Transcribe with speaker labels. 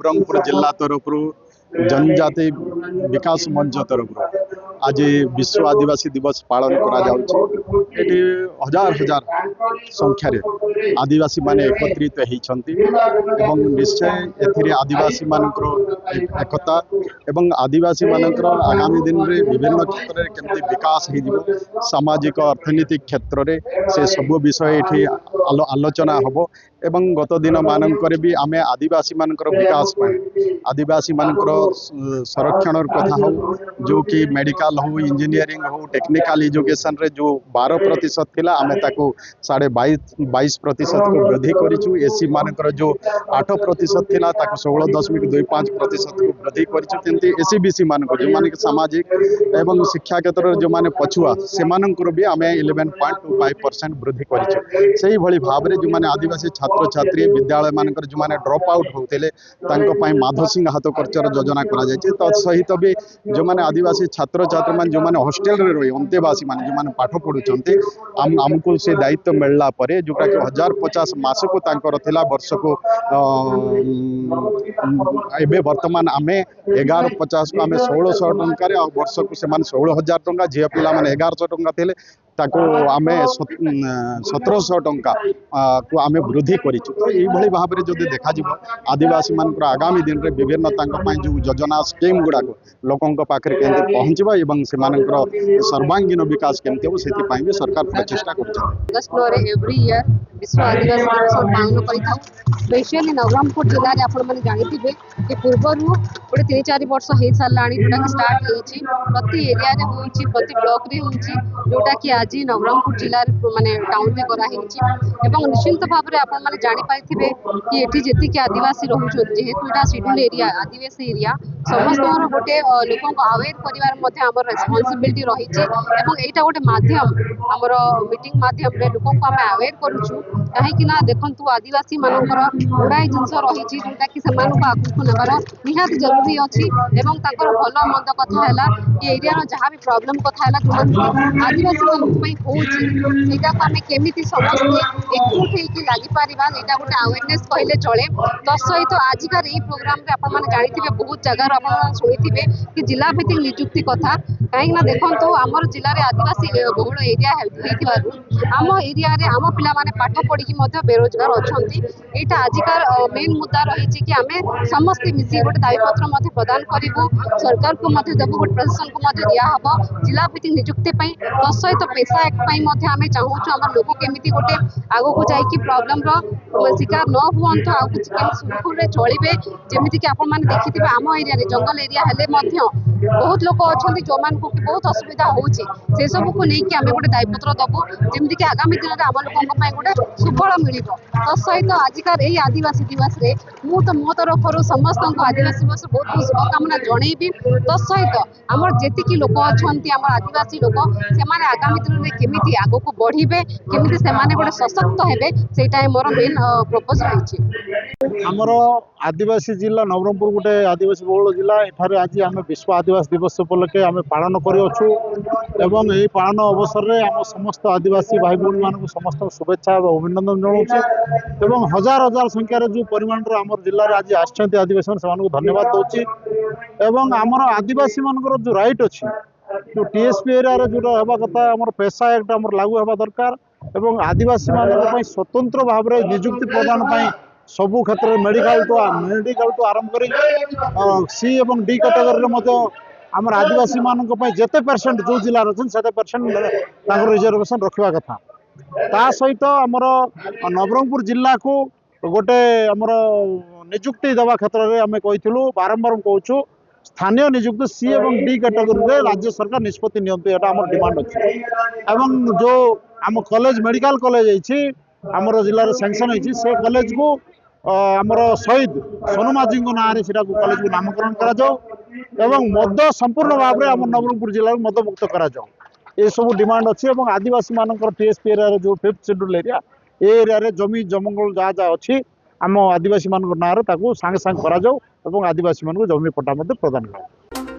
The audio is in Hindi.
Speaker 1: नवरंगपुर जिला तरफ जनजाति विकास मंच तरफ आज विश्व आदिवासी दिवस पालन करा एटी हजार हजार संख्यार आदिवासी माने एकत्रित होती निश्चय एथिरे आदिवासी मानकर एकता एवं आदिवासी मानकर आगामी दिन में विभिन्न क्षेत्र में केमती विकास हो सामाजिक अर्थनीतिक क्षेत्र में से सब विषय ये आलोचना हम एवं गत दिन मानकर भी आम आदिवासी मानकर विकास आदिवासी मानकर संरक्षण कथा हो जो कि मेडिकल हो इंजीनियरिंग हो टेक्निकल एजुकेशन रे जो 12% थिला आमे ताको 22% को वृद्धि करिछु एसी मानकर जो 8% थिला ताको 16.25% को वृद्धि करिछु तेंती एसीबीसी मानकर जो माने सामाजिक एवं शिक्षा क्षेत्र रे जो माने पछुआ से मानकर भी आमे 11.25% वृद्धि करिछु सेही भली भाबरे जो माने आदिवासी छात्र छात्री विद्यालय मानकर जो माने ड्रॉप आउट होतेले तांको पई माधव सिंह हाथ खर्चर योजना करा जायछि तो सहित भी जो माने आदिवासी छात्र छात्री मान जो माने हॉस्टेल रे रही अंतेवासी मान जो माने पाठ पढुचंते हमको से दायित्व मिलला परे जोटा कि 1050 मास को तांकर थिला वर्ष को एबे वर्तमान आमे 1150 को आमे 1600 टंका रे वर्ष को से मान 16000 टंका झिया पिला माने 1100 टंका थिले ताको आमे 1700 टंका को आमे वृद्धि करिछु तो एई भली भाबरे जदि देखा जिवो आदिवासी मानकर आगामी दिन रे विभिन्न तांको पई जो योजना स्कीम गुडा को लोकों पाखे केमती पहुँचवा एवं से सर्वांगीन विकास केमती हो से भी सरकार प्रचेषा कर
Speaker 2: एवरी इयर विश्व आदिवासी दिवस पालन कर स्पेशली नवरंगपुर जिले में आपण मैंने जानी कि पूर्वर गोटे 3-4 वर्ष हो सारा जोटा कि स्टार्ट होती प्रति एरिया होती प्रति ब्लॉक रे होती जोटा कि आज नवरंगपुर जिले माने टाउन में कराई निश्चिंत भाव में आपण मैंने जापारे कि ये जी आदिवासी रोचे जेहेतु यहाँ शेड्यूल एरिया आदिवासी एरिया समस्त गोटे लोक अवेयर कर रेस्पॉन्सिबिलिटी रही यहाँ गोटे माध्यम आमर मीटिंग माध्यम लोक आम अवेयर करुचु कहीं देखु आदिवासी मानकर गुड़ाई जिनस रही जोटा कि आगू नेबार निहाती जरूरी अच्छी भल मंद कथा है कि एरिया जहाँ भी प्रॉब्लम कथा है जो आदिवासी होता आम केमी समस्ते एकजुट होकर लगिपर यहाँ गोटे अवेयरनेस कहले चले तत्सहित आजिकार यही प्रोग्राम में जानते बहुत जगार आप शुणी कि जिला भित्तिक निजुक्ति कथा कहीं देखो आमर जिले में आदिवासी बहुल एरिया आम एरिया आम पाने पाठ पढ़ी बेरोजगार अच्छा यहाँ आजिकार मेन मुद्दा रही कि आम समस्ते मिसी गोटे दाबीपत्र प्रदान करूँ सरकार को देवु गोटे प्रशासन को दिहब जिला भित्तिक निजुक्ति तत्सहित पेशा एक आम चाहूँ आम लोक केमी गोटे आग को जाकि प्रोब्लेम शिकार न हूँ आगे सुरखुर चलिए जमीक कि आप देखिए आम एरिया जंगल एरिया हेले बहुत लोग अच्छा जो मानक बहुत असुविधा होची से सब को लेकिन आम गोटे दायित्व दबू जमीक कि आगामी दिन में आम लोक गोटे सुफल मिल तत्सहित आजिकार यही आदिवासी दिवस रे तो मो तरफ समस्त आदिवासी दिवस बहुत बहुत शुभकामना जनईबी तत्सहित आमर जी लोक अच्छा आम आदिवासी लोक से आगामी दिन में केमी आग को बढ़े केमी से गोटे सशक्त हे से मोर मेन प्रपोज रही
Speaker 3: आमर आदिवासी जिला नवरंगपुर गोटे आदिवासी बहुल जिला एठारे आज आम विश्व आदिवासी दिवस उपलक्षे आम पालन करूँ एवं यही पालन अवसर में आम समस्त आदिवासी भाई भौणी मान समस्त शुभेच्छा और अभिनंदन जनाऊँ हजार हजार संख्यार जो परिमाण आम जिले में आज आसछन्ति आदिवासी से धन्यवाद दूची एवं आमर आदिवासी मानकर जो राइट अच्छी जो टीएसपी एरिया जो हवा कथा आम पेशा एक्ट आम लागू हवा दरकार एवं आदिवासी मान स्वतंत्र भाव में निजुक्ति प्रदान सबू क्षेत्र में मेडिकल तो आरंभ कर सी और डी कैटेगरी आम आदिवासी मानक जिते परसेंट जो जिला अच्छे से परसेंट रिजर्वेशन रखा कथा ता सहित आमर नवरंगपुर जिला को गोटे आमर निजुक्ति देवा क्षेत्र में आम कही बारंबार कहूँ स्थानीय निजुक्ति सी और डी कैटेगरी राज्य सरकार निष्पत्ति नियंतु यहाँ आम डिमांड अच्छे एवं जो आम कॉलेज मेडिकल कॉलेज आमर जिले में सैंक्शन होती से कॉलेज को आमर शहीद सोनू माझी ना कॉलेज को नामकरण करा मद संपूर्ण भाव में आम नवरंगपुर जिले में मदमुक्त करा ये सब डिमांड अच्छी आदिवासी मानकर टीएसपी एरिया जो 5th शेड्यूल एरिया एरिया जमी जंगल जहाँ जहाँ अच्छी आम आदिवासी मान ना सागे सागे करा आदिवासी मान जमी पट्टा प्रदान करा।